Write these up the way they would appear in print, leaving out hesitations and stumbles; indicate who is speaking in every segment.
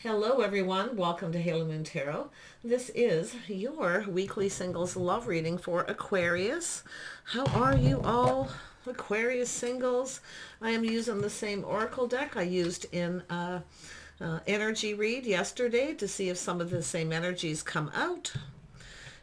Speaker 1: Hello everyone, welcome to Halo Moon Tarot. This is your weekly singles love reading for Aquarius. How are you all, Aquarius singles? I am using the same oracle deck I used in energy read yesterday to see if some of the same energies come out.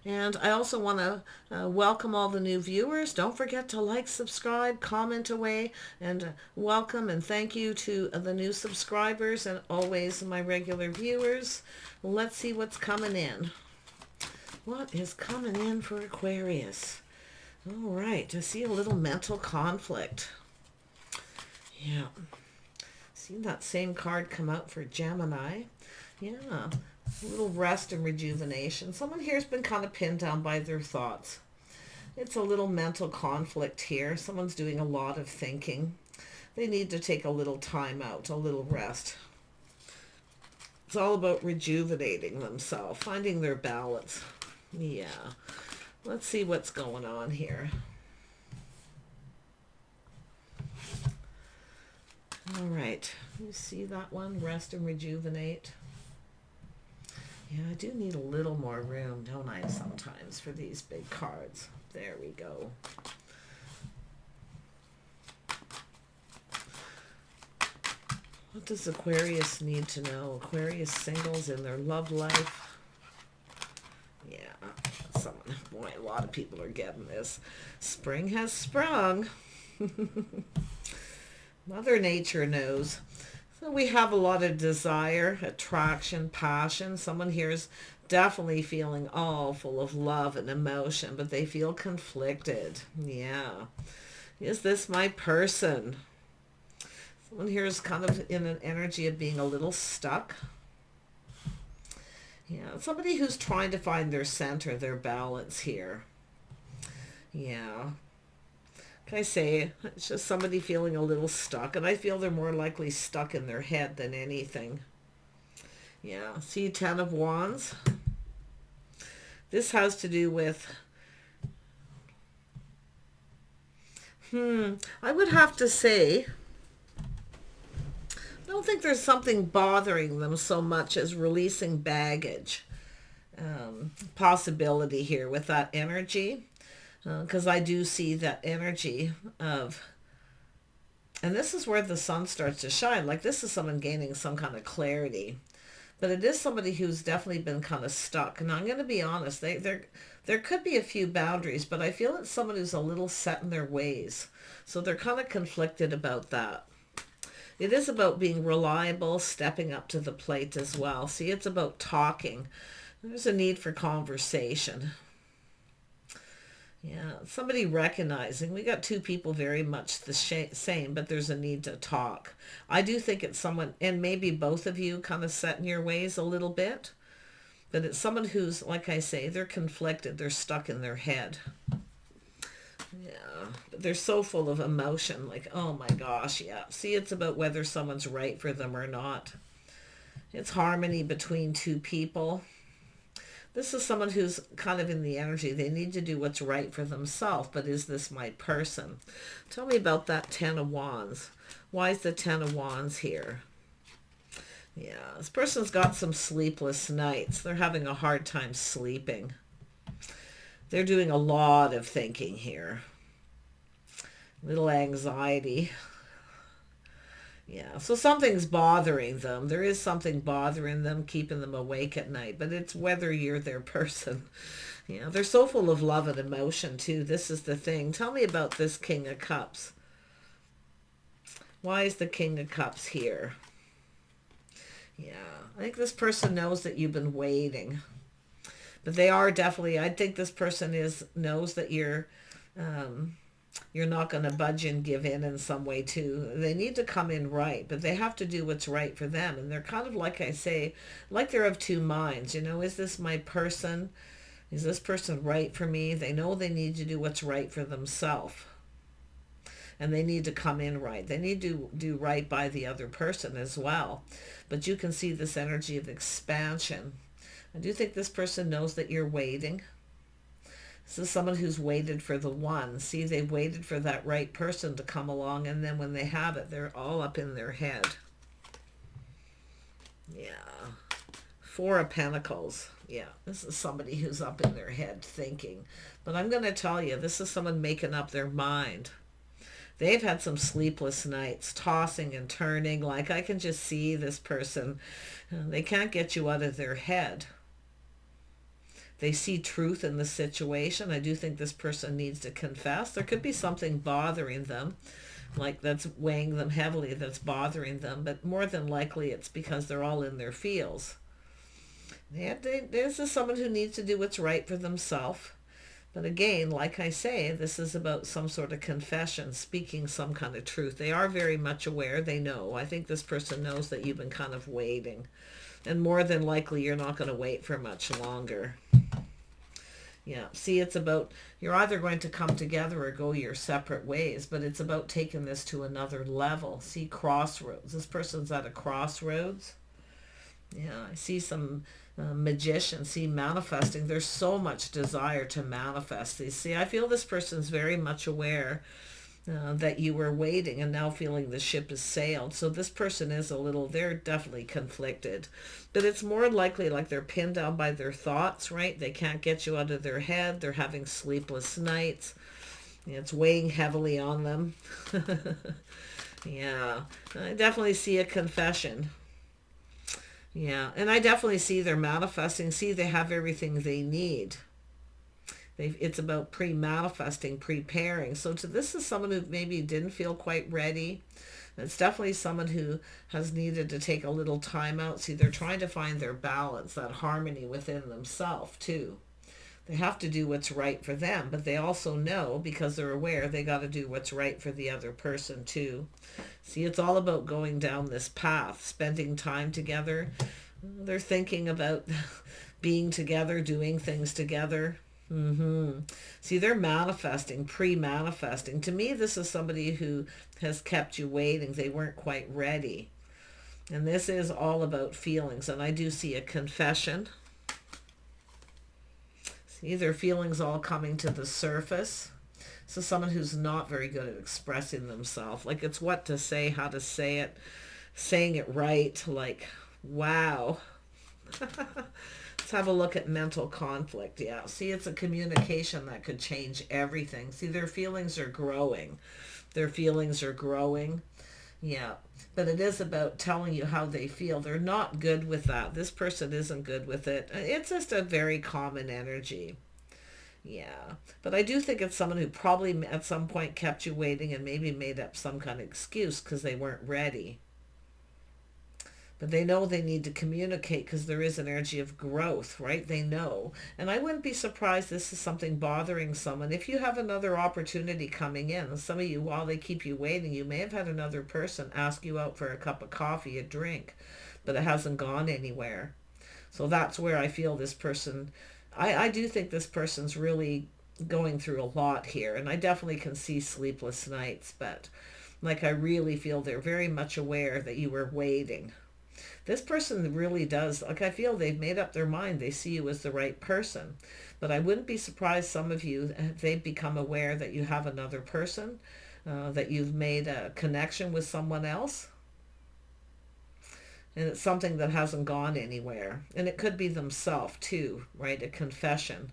Speaker 1: And I also want to welcome all the new viewers. Don't forget to like, subscribe, comment away, and welcome and thank you to the new subscribers and always my regular viewers. Let's see what's coming in. What is coming in for Aquarius? All right, I see a little mental conflict. Yeah. See that same card come out for Gemini. Yeah. A little rest and rejuvenation. Someone here has been kind of pinned down by their thoughts. It's a little mental conflict here. Someone's doing a lot of thinking. They need to take a little time out, a little rest. It's all about rejuvenating themselves, finding their balance. Yeah. Let's see what's going on here. All right. You see that one? Rest and rejuvenate. Yeah, I do need a little more room, don't I, sometimes, for these big cards. There we go. What does Aquarius need to know? Aquarius singles in their love life. Yeah, boy, a lot of people are getting this. Spring has sprung. Mother Nature knows. So we have a lot of desire, attraction, passion. Someone here is definitely feeling all full of love and emotion, but they feel conflicted. Yeah. Is this my person? Someone here is kind of in an energy of being a little stuck. Yeah. Somebody who's trying to find their center, their balance here. Yeah. I say it's just somebody feeling a little stuck, and I feel they're more likely stuck in their head than anything. Yeah, see, 10 of Wands. This has to do with I would have to say I don't think there's something bothering them so much as releasing baggage. Possibility here with that energy. Because I do see that energy of, and this is where the sun starts to shine. Like this is someone gaining some kind of clarity, but it is somebody who's definitely been kind of stuck. And I'm going to be honest, there could be a few boundaries, but I feel it's someone who's a little set in their ways. So they're kind of conflicted about that. It is about being reliable, stepping up to the plate as well. See, it's about talking. There's a need for conversation. Yeah, somebody recognizing we got two people very much the same, but there's a need to talk. I do think it's someone, and maybe both of you kind of set in your ways a little bit, but it's someone who's, like I say, they're conflicted, they're stuck in their head. Yeah, but they're so full of emotion, like, oh my gosh, yeah. See, it's about whether someone's right for them or not. It's harmony between two people. This is someone who's kind of in the energy. They need to do what's right for themselves, but is this my person? Tell me about that 10 of Wands. Why is the 10 of Wands here? Yeah, this person's got some sleepless nights. They're having a hard time sleeping. They're doing a lot of thinking here. Little anxiety. Yeah, so something's bothering them. There is something bothering them, keeping them awake at night, but it's whether you're their person. Yeah, they're so full of love and emotion too. This is the thing. Tell me about this King of Cups. Why is the King of Cups here? Yeah, I think this person knows that you've been waiting, but they are definitely, I think this person knows that you're not going to budge and give in some way too. They need to come in right, but they have to do what's right for them. And they're kind of, like I say, like they're of two minds. You know, is this my person? Is this person right for me? They know they need to do what's right for themselves. And they need to come in right. They need to do right by the other person as well. But you can see this energy of expansion. I do think this person knows that you're waiting. This is someone who's waited for the one. See, they've waited for that right person to come along, and then when they have it, they're all up in their head. Yeah. Four of Pentacles. Yeah, this is somebody who's up in their head thinking. But I'm going to tell you, this is someone making up their mind. They've had some sleepless nights, tossing and turning. Like, I can just see this person. They can't get you out of their head. They see truth in the situation. I do think this person needs to confess. There could be something bothering them, like that's weighing them heavily, that's bothering them. But more than likely, it's because they're all in their feels. This is someone who needs to do what's right for themselves. But again, like I say, this is about some sort of confession, speaking some kind of truth. They are very much aware. They know. I think this person knows that you've been kind of waiting. And more than likely, you're not going to wait for much longer. Yeah, see, it's about, you're either going to come together or go your separate ways, but it's about taking this to another level. See, crossroads. This person's at a crossroads. Yeah, I see some magician, see, manifesting. There's so much desire to manifest these. See, I feel this person's very much aware that you were waiting and now feeling the ship has sailed. So this person is a little, they're definitely conflicted. But it's more likely like they're pinned down by their thoughts, right? They can't get you out of their head. They're having sleepless nights. It's weighing heavily on them. Yeah, I definitely see a confession. Yeah, and I definitely see they're manifesting. See, they have everything they need. It's about pre-manifesting, preparing. So this is someone who maybe didn't feel quite ready. It's definitely someone who has needed to take a little time out. See, they're trying to find their balance, that harmony within themselves too. They have to do what's right for them, but they also know, because they're aware, they got to do what's right for the other person too. See, it's all about going down this path, spending time together. They're thinking about being together, doing things together. See, they're manifesting, pre-manifesting. To me, this is somebody who has kept you waiting. They weren't quite ready. And this is all about feelings. And I do see a confession. See, their feelings all coming to the surface. So someone who's not very good at expressing themselves. Like, it's what to say, how to say it, saying it right. Like, wow. Let's have a look at mental conflict. Yeah, see, it's a communication that could change everything. See, their feelings are growing. Their feelings are growing. Yeah, but it is about telling you how they feel. They're not good with that. This person isn't good with it. It's just a very common energy. Yeah, but I do think it's someone who probably at some point kept you waiting and maybe made up some kind of excuse because they weren't ready. But they know they need to communicate because there is an energy of growth, right? They know. And I wouldn't be surprised this is something bothering someone. If you have another opportunity coming in, some of you, while they keep you waiting, you may have had another person ask you out for a cup of coffee, a drink, but it hasn't gone anywhere. So that's where I feel this person, I do think this person's really going through a lot here. And I definitely can see sleepless nights, but like, I really feel they're very much aware that you were waiting. This person really does, like, I feel they've made up their mind. They see you as the right person. But I wouldn't be surprised some of you, they've become aware that you have another person, that you've made a connection with someone else. And it's something that hasn't gone anywhere. And it could be themselves too, right? A confession.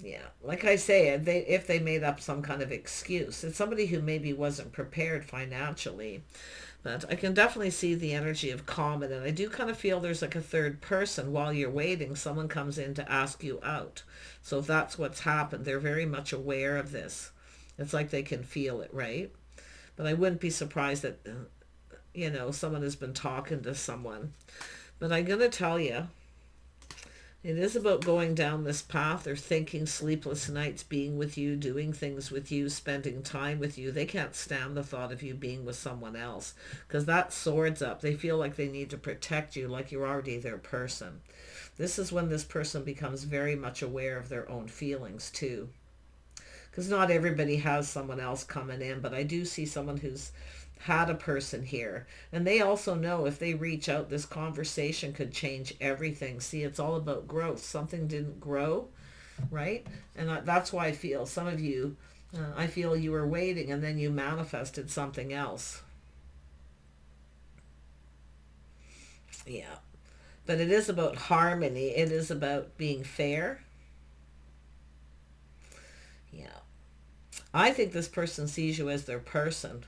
Speaker 1: Yeah, like I say, if they made up some kind of excuse. It's somebody who maybe wasn't prepared financially. But I can definitely see the energy of common, and I do kind of feel there's like a third person. While you're waiting, someone comes in to ask you out. So if that's what's happened, they're very much aware of this. It's like they can feel it, right? But I wouldn't be surprised that, someone has been talking to someone. But I'm going to tell you, it is about going down this path. They're thinking sleepless nights, being with you, doing things with you, spending time with you. They can't stand the thought of you being with someone else because that swords up. They feel like they need to protect you, like you're already their person. This is when this person becomes very much aware of their own feelings too. Because not everybody has someone else coming in, but I do see someone who's had a person here, and they also know if they reach out, this conversation could change everything. See, it's all about growth. Something didn't grow, right? And that's why I feel some of you, I feel you were waiting and then you manifested something else. Yeah, But it is about harmony. It is about being fair. Yeah. I think this person sees you as their person,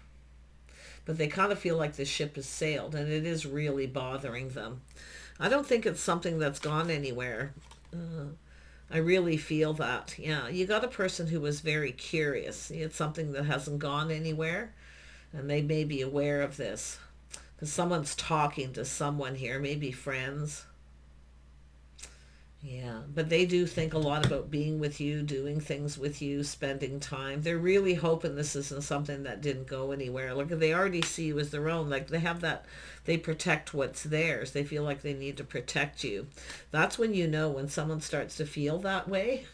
Speaker 1: but they kind of feel like the ship has sailed, and it is really bothering them. I don't think it's something that's gone anywhere. I really feel that. Yeah, you got a person who was very curious. It's something that hasn't gone anywhere, and they may be aware of this. Because someone's talking to someone here, maybe friends. Yeah, but they do think a lot about being with you, doing things with you, spending time. They're really hoping this isn't something that didn't go anywhere. Look, they already see you as their own. Like they have that, they protect what's theirs. They feel like they need to protect you. That's when you know when someone starts to feel that way.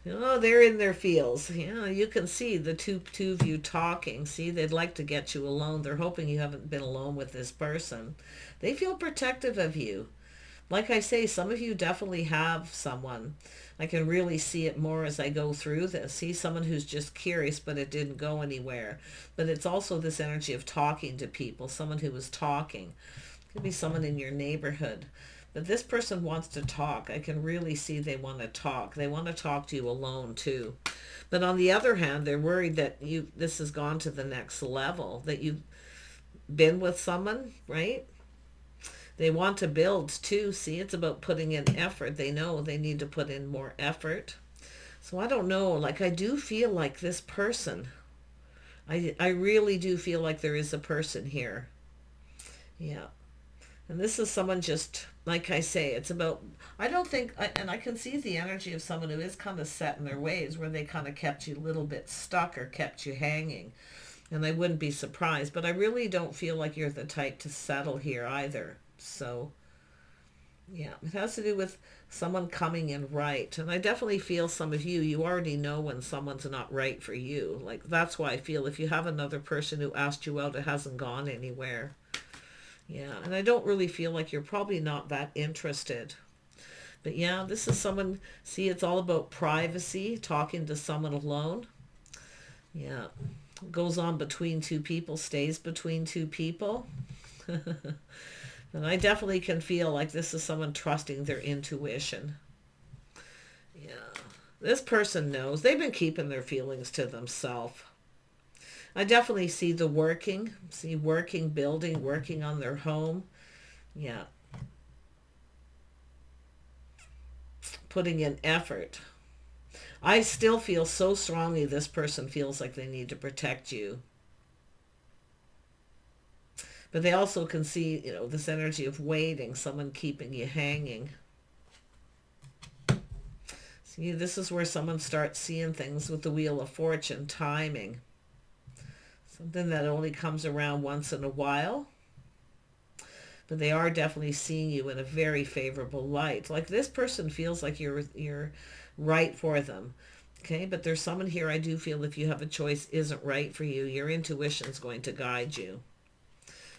Speaker 1: Oh, they're in their feels. Yeah, you can see the two of you talking. See, they'd like to get you alone. They're hoping you haven't been alone with this person. They feel protective of you. Like I say, some of you definitely have someone. I can really see it more as I go through this. See someone who's just curious, but it didn't go anywhere. But it's also this energy of talking to people, someone who was talking. It could be someone in your neighborhood. But this person wants to talk. I can really see they want to talk. They want to talk to you alone too. But on the other hand, they're worried that this has gone to the next level, that you've been with someone, right? They want to build too. See, it's about putting in effort. They know they need to put in more effort. So I don't know. Like I do feel like this person. I really do feel like there is a person here. Yeah. And this is someone just, like I say, it's about, I don't think, and I can see the energy of someone who is kind of set in their ways where they kind of kept you a little bit stuck or kept you hanging. And I wouldn't be surprised, but I really don't feel like you're the type to settle here either. So, yeah, it has to do with someone coming in right. And I definitely feel some of you, you already know when someone's not right for you. Like, that's why I feel if you have another person who asked you out, it hasn't gone anywhere. Yeah, and I don't really feel like you're probably not that interested. But yeah, this is someone, see, it's all about privacy, talking to someone alone. Yeah, goes on between two people, stays between two people. And I definitely can feel like this is someone trusting their intuition. Yeah. This person knows. They've been keeping their feelings to themselves. I definitely see the working. See working, building, working on their home. Yeah. Putting in effort. I still feel so strongly this person feels like they need to protect you. But they also can see, this energy of waiting, someone keeping you hanging. See, this is where someone starts seeing things with the Wheel of Fortune, timing. Something that only comes around once in a while. But they are definitely seeing you in a very favorable light. Like this person feels like you're right for them. Okay, but there's someone here I do feel if you have a choice isn't right for you, your intuition's going to guide you.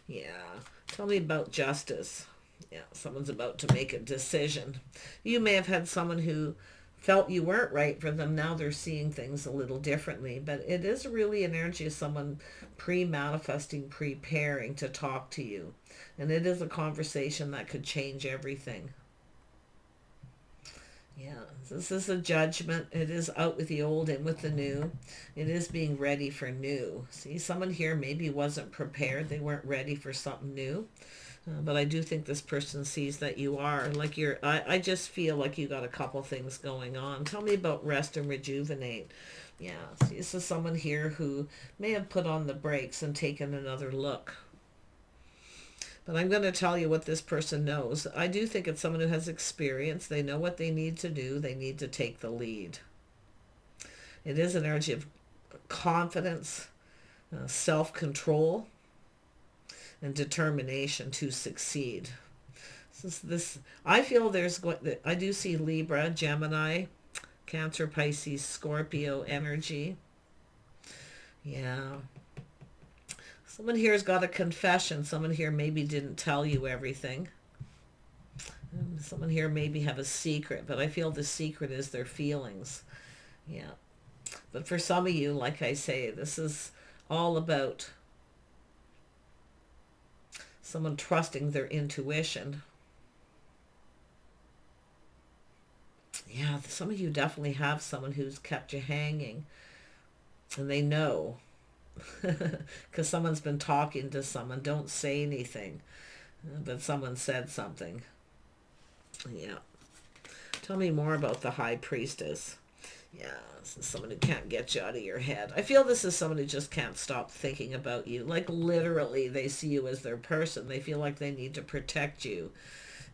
Speaker 1: Yeah. Tell me about justice. Yeah, someone's about to make a decision. You may have had someone who felt you weren't right for them. Now they're seeing things a little differently. But it is really an energy of someone pre-manifesting, preparing to talk to you. And it is a conversation that could change everything. Yeah, this is a judgment. It is out with the old, in with the new. It is being ready for new. See, someone here maybe wasn't prepared. They weren't ready for something new. But I do think this person sees that you are. Like I just feel like you got a couple things going on. Tell me about rest and rejuvenate. Yeah, see, this is someone here who may have put on the brakes and taken another look. But I'm going to tell you what this person knows. I do think it's someone who has experience. They know what they need to do. They need to take the lead. It is an energy of confidence, self-control, and determination to succeed. I feel I do see Libra, Gemini, Cancer, Pisces, Scorpio energy. Yeah. Someone here has got a confession. Someone here maybe didn't tell you everything. Someone here maybe have a secret, but I feel the secret is their feelings. Yeah. But for some of you, like I say, this is all about Someone trusting their intuition. Yeah, some of you definitely have someone who's kept you hanging, and they know. Because someone's been talking to someone. Don't say anything, but someone said something. Yeah. Tell me more about the High Priestess. Yeah, this is someone who can't get you out of your head. I feel this is someone who just can't stop thinking about you. Like literally, they see you as their person. They feel like they need to protect you.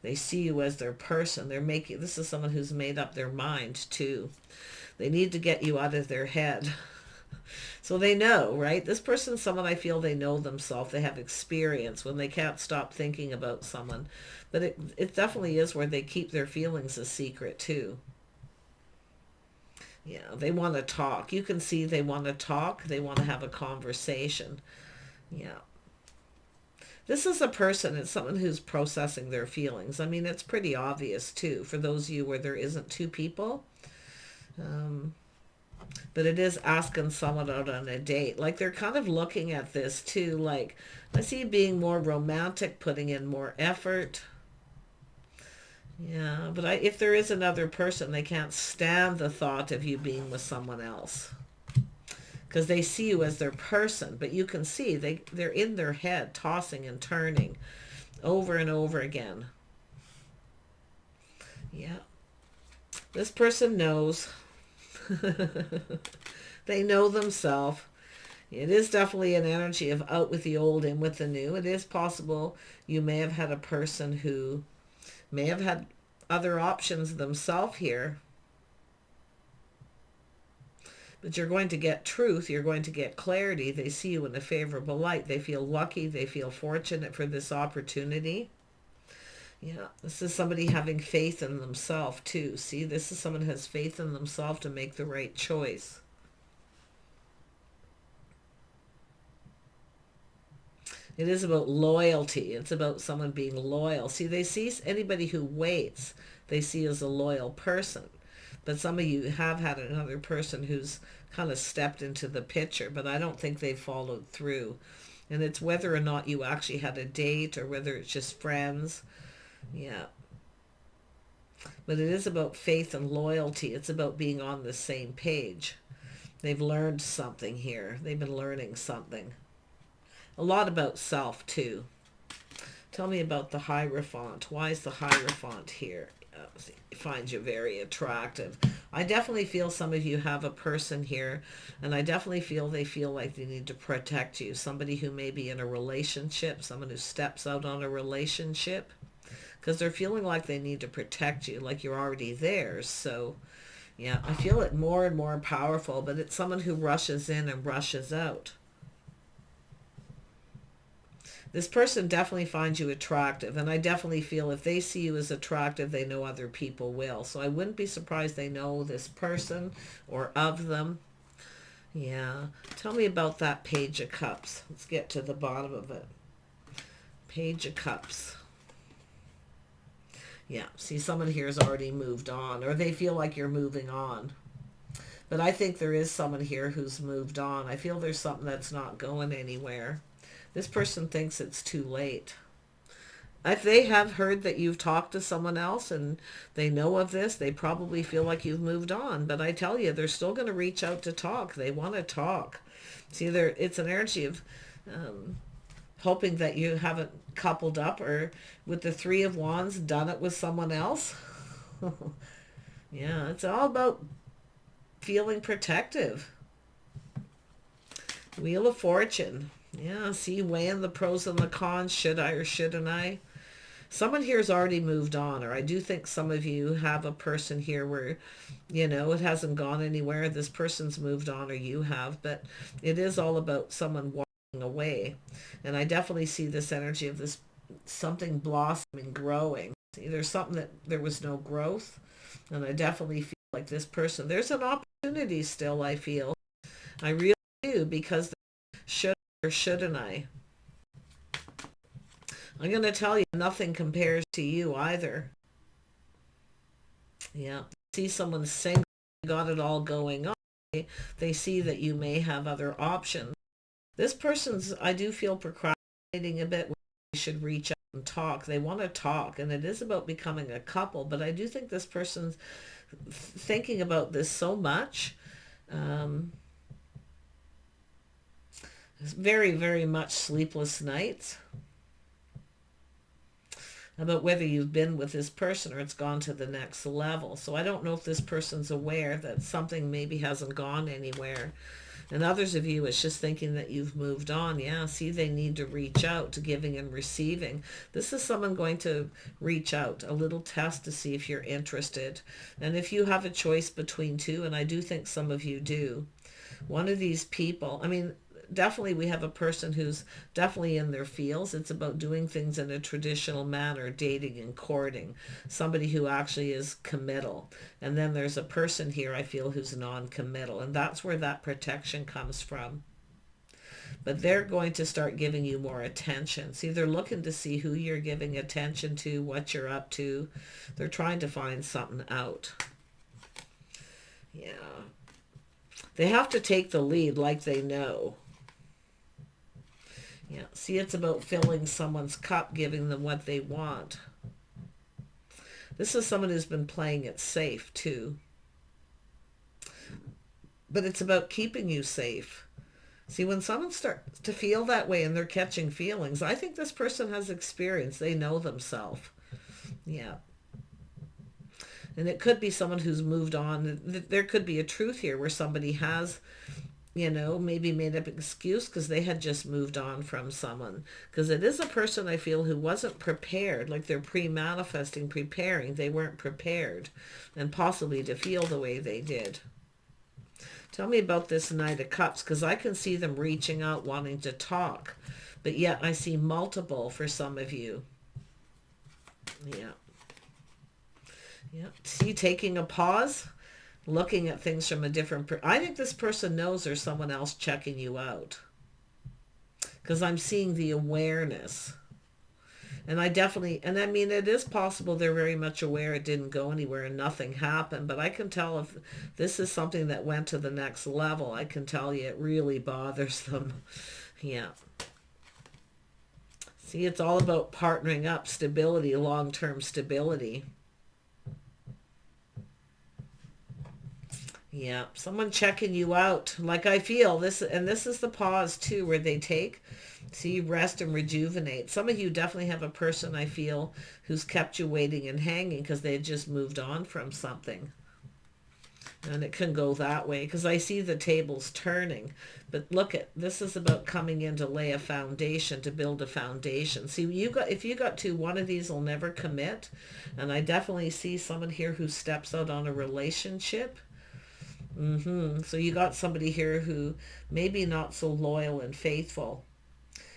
Speaker 1: They see you as their person. This is someone who's made up their mind too. They need to get you out of their head. So they know, right? This person's someone I feel they know themselves. They have experience when they can't stop thinking about someone. But it definitely is where they keep their feelings a secret too. Yeah, they want to talk. You can see they want to talk. They want to have a conversation. Yeah. This is a person, it's someone who's processing their feelings. I mean, it's pretty obvious too, for those of you where there isn't two people. But it is asking someone out on a date. Like they're kind of looking at this too. Like I see being more romantic, putting in more effort. Yeah, but if there is another person, they can't stand the thought of you being with someone else. Because they see you as their person. But you can see they're in their head, tossing and turning over and over again. Yeah. This person knows. They know themselves. It is definitely an energy of out with the old, in with the new. It is possible you may have had a person who may have had other options themselves here. But you're going to get truth. You're going to get clarity. They see you in a favorable light. They feel lucky. They feel fortunate for this opportunity. Yeah, this is somebody having faith in themselves too. See, this is someone who has faith in themselves to make the right choice. It is about loyalty. It's about someone being loyal. See, they see anybody who waits, they see as a loyal person. But some of you have had another person who's kind of stepped into the picture, but I don't think they followed through. And it's whether or not you actually had a date or whether it's just friends. Yeah. But it is about faith and loyalty. It's about being on the same page. They've learned something here. They've been learning something. A lot about self too. Tell me about the Hierophant. Why is the Hierophant here? He finds you very attractive. I definitely feel some of you have a person here, and I definitely feel they feel like they need to protect you. Somebody who may be in a relationship, someone who steps out on a relationship, because they're feeling like they need to protect you, like you're already theirs. So, yeah, I feel it more and more powerful, but it's someone who rushes in and rushes out. This person definitely finds you attractive, and I definitely feel if they see you as attractive, they know other people will. So I wouldn't be surprised they know this person or of them. Yeah. Tell me about that Page of Cups. Let's get to the bottom of it. Page of Cups. Yeah. See, someone here has already moved on, or they feel like you're moving on. But I think there is someone here who's moved on. I feel there's something that's not going anywhere. This person thinks it's too late. If they have heard that you've talked to someone else and they know of this, they probably feel like you've moved on. But I tell you, they're still going to reach out to talk. They want to talk. See, it's an energy of hoping that you haven't coupled up or with the Three of Wands done it with someone else. Yeah, it's all about feeling protective. Wheel of Fortune. Yeah, see, weighing the pros and the cons. Should I or shouldn't I? Someone here has already moved on, or I do think some of you have a person here where, it hasn't gone anywhere. This person's moved on or you have, but it is all about someone walking away. And I definitely see this energy of this something blossoming, growing. See, there's something that there was no growth, and I definitely feel like this person, there's an opportunity still, I feel. I really do, because should or shouldn't I? I'm going to tell you, nothing compares to you either. Yeah. See someone single, got it all going on. They see that you may have other options. This person's, I do feel, procrastinating a bit with should reach out and talk. They want to talk, and it is about becoming a couple, but I do think this person's thinking about this so much. Very, very much sleepless nights about whether you've been with this person or it's gone to the next level. So I don't know if this person's aware that something maybe hasn't gone anywhere. And others of you, it's just thinking that you've moved on. Yeah, see, they need to reach out to giving and receiving. This is someone going to reach out, a little test to see if you're interested. And if you have a choice between two, and I do think some of you do, one of these people, I mean, definitely we have a person who's definitely in their feels. It's about doing things in a traditional manner, dating and courting, somebody who actually is committal. And then there's a person here I feel who's non-committal, and that's where that protection comes from. But they're going to start giving you more attention. See, they're looking to see who you're giving attention to, what you're up to. They're trying to find something out. Yeah. They have to take the lead like they know. Yeah, see, it's about filling someone's cup, giving them what they want. This is someone who's been playing it safe too. But it's about keeping you safe. See, when someone starts to feel that way and they're catching feelings, I think this person has experience. They know themselves. Yeah. And it could be someone who's moved on. There could be a truth here where somebody has, you know, maybe made up an excuse because they had just moved on from someone. Because it is a person I feel who wasn't prepared, like they're pre-manifesting, preparing. They weren't prepared, and possibly to feel the way they did. Tell me about this Knight of Cups, because I can see them reaching out, wanting to talk. But yet I see multiple for some of you. Yeah. Yeah. See, taking a pause, looking at things from a different I think this person knows there's someone else checking you out, because I'm seeing the awareness. And I definitely, and I mean, it is possible they're very much aware it didn't go anywhere and nothing happened, but I can tell if this is something that went to the next level, I can tell you it really bothers them. Yeah. See, it's all about partnering up, stability, long-term stability. Yeah, someone checking you out. Like I feel this, and this is the pause too, where they take, see, rest and rejuvenate. Some of you definitely have a person I feel who's kept you waiting and hanging because they had just moved on from something. And it can go that way because I see the tables turning. But look at, this is about coming in to lay a foundation, to build a foundation. See, if you got two, one of these will never commit. And I definitely see someone here who steps out on a relationship. So you got somebody here who maybe not so loyal and faithful.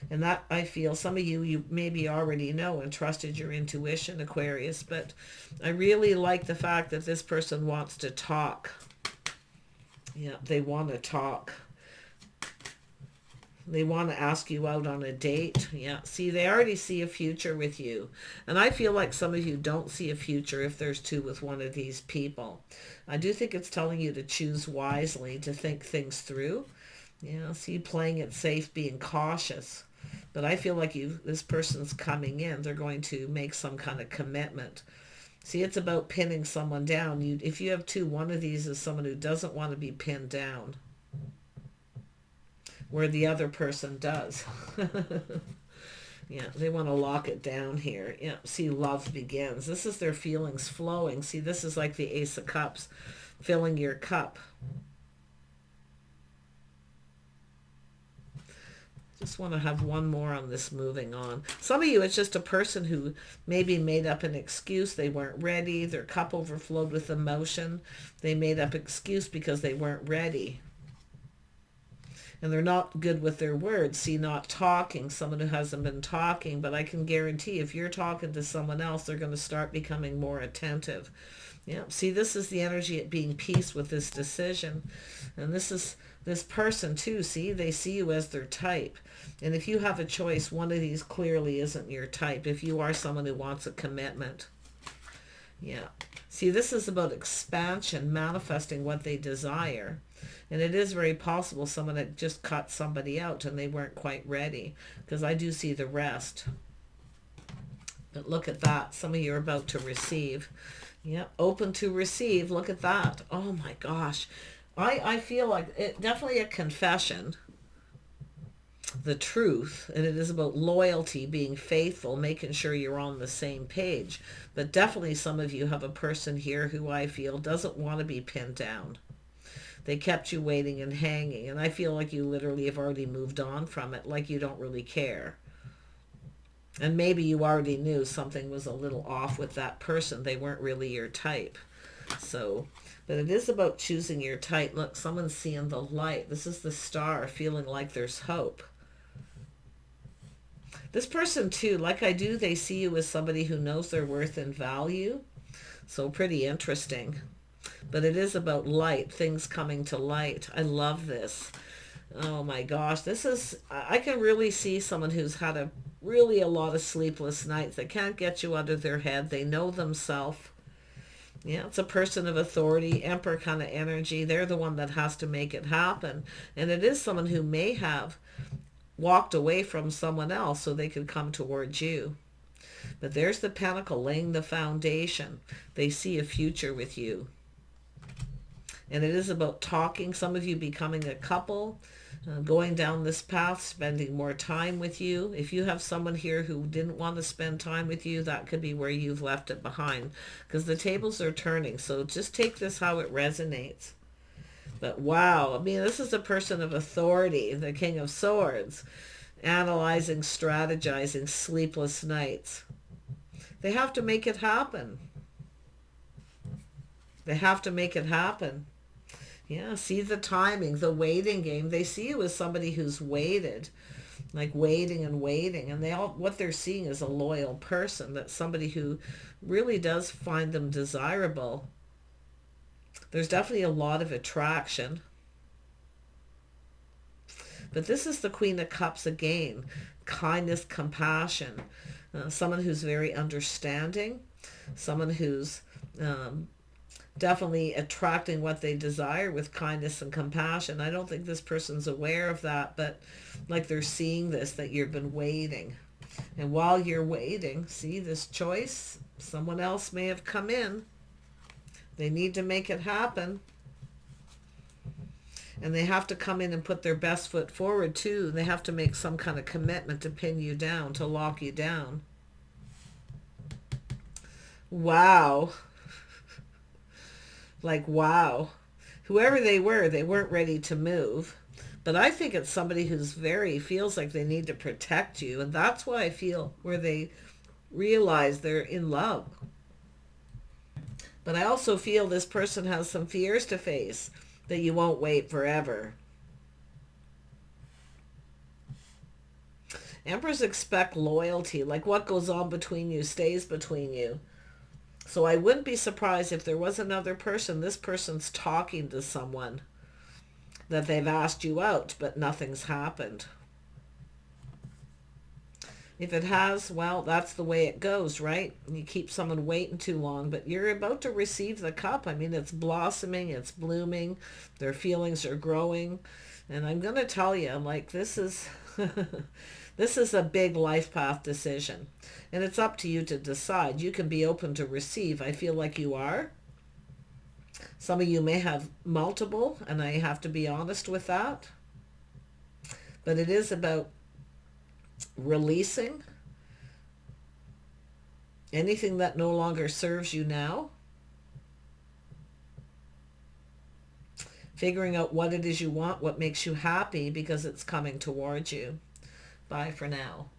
Speaker 1: And that, I feel, some of you maybe already know and trusted your intuition, Aquarius. But I really like the fact that this person wants to talk. Yeah, they want to talk. They want to ask you out on a date. Yeah, see, they already see a future with you. And I feel like some of you don't see a future if there's two with one of these people. I do think it's telling you to choose wisely, to think things through. Yeah, see, playing it safe, being cautious. But I feel like this person's coming in. They're going to make some kind of commitment. See, it's about pinning someone down. If you have two, one of these is someone who doesn't want to be pinned down, where the other person does. Yeah, they want to lock it down here. Yeah, see, love begins. This is their feelings flowing. See, this is like the Ace of Cups, filling your cup. Just want to have one more on this, moving on. Some of you, it's just a person who maybe made up an excuse. They weren't ready. Their cup overflowed with emotion. They made up excuse because they weren't ready. And they're not good with their words. See, not talking, someone who hasn't been talking. But I can guarantee if you're talking to someone else, they're going to start becoming more attentive. Yeah, see, this is the energy at being peace with this decision. And this is this person too. See, they see you as their type. And if you have a choice, one of these clearly isn't your type. If you are someone who wants a commitment. Yeah. See, this is about expansion, manifesting what they desire. And it is very possible someone had just cut somebody out and they weren't quite ready, because I do see the rest. But look at that. Some of you are about to receive. Yep, open to receive. Look at that. Oh my gosh. I feel like it definitely a confession, the truth, and it is about loyalty, being faithful, making sure you're on the same page. But definitely some of you have a person here who I feel doesn't want to be pinned down. They kept you waiting and hanging, and I feel like you literally have already moved on from it, like you don't really care. And maybe you already knew something was a little off with that person. They weren't really your type. So, but it is about choosing your type. Look, someone's seeing the light. This is the star, feeling like there's hope. This person too, like I do, they see you as somebody who knows their worth and value. So pretty interesting. But it is about light, things coming to light. I love this. Oh my gosh, this is, I can really see someone who's had a lot of sleepless nights. They can't get you out of their head. They know themselves. Yeah, it's a person of authority, emperor kind of energy. They're the one that has to make it happen. And it is someone who may have walked away from someone else so they could come towards you. But there's the pentacle laying the foundation. They see a future with you. And it is about talking, some of you becoming a couple, going down this path, spending more time with you. If you have someone here who didn't want to spend time with you, that could be where you've left it behind, because the tables are turning. So just take this how it resonates. But wow, I mean, this is a person of authority, the King of Swords, analyzing, strategizing, sleepless nights. They have to make it happen. They have to make it happen. Yeah, see the timing, the waiting game. They see you as somebody who's waited, like waiting and waiting. And what they're seeing is a loyal person, that's somebody who really does find them desirable. There's definitely a lot of attraction. But this is the Queen of Cups again. Kindness, compassion. Someone who's very understanding. Someone who's definitely attracting what they desire with kindness and compassion. I don't think this person's aware of that, but like they're seeing this, that you've been waiting. And while you're waiting, see this choice? Someone else may have come in. They need to make it happen. And they have to come in and put their best foot forward too. They have to make some kind of commitment to pin you down, to lock you down. Wow. Like, wow. Whoever they weren't ready to move. But I think it's somebody who's feels like they need to protect you. And that's why I feel where they realize they're in love. But I also feel this person has some fears to face, that you won't wait forever. Emperors expect loyalty. Like what goes on between you stays between you. So I wouldn't be surprised if there was another person. This person's talking to someone that they've asked you out, but nothing's happened. If it has, well, that's the way it goes, right? You keep someone waiting too long, but you're about to receive the cup. I mean, it's blossoming, it's blooming, their feelings are growing. And I'm going to tell you, like, this is this is a big life path decision. And it's up to you to decide. You can be open to receive. I feel like you are. Some of you may have multiple, and I have to be honest with that. But it is about releasing anything that no longer serves you now. Figuring out what it is you want, what makes you happy, because it's coming towards you. Bye for now.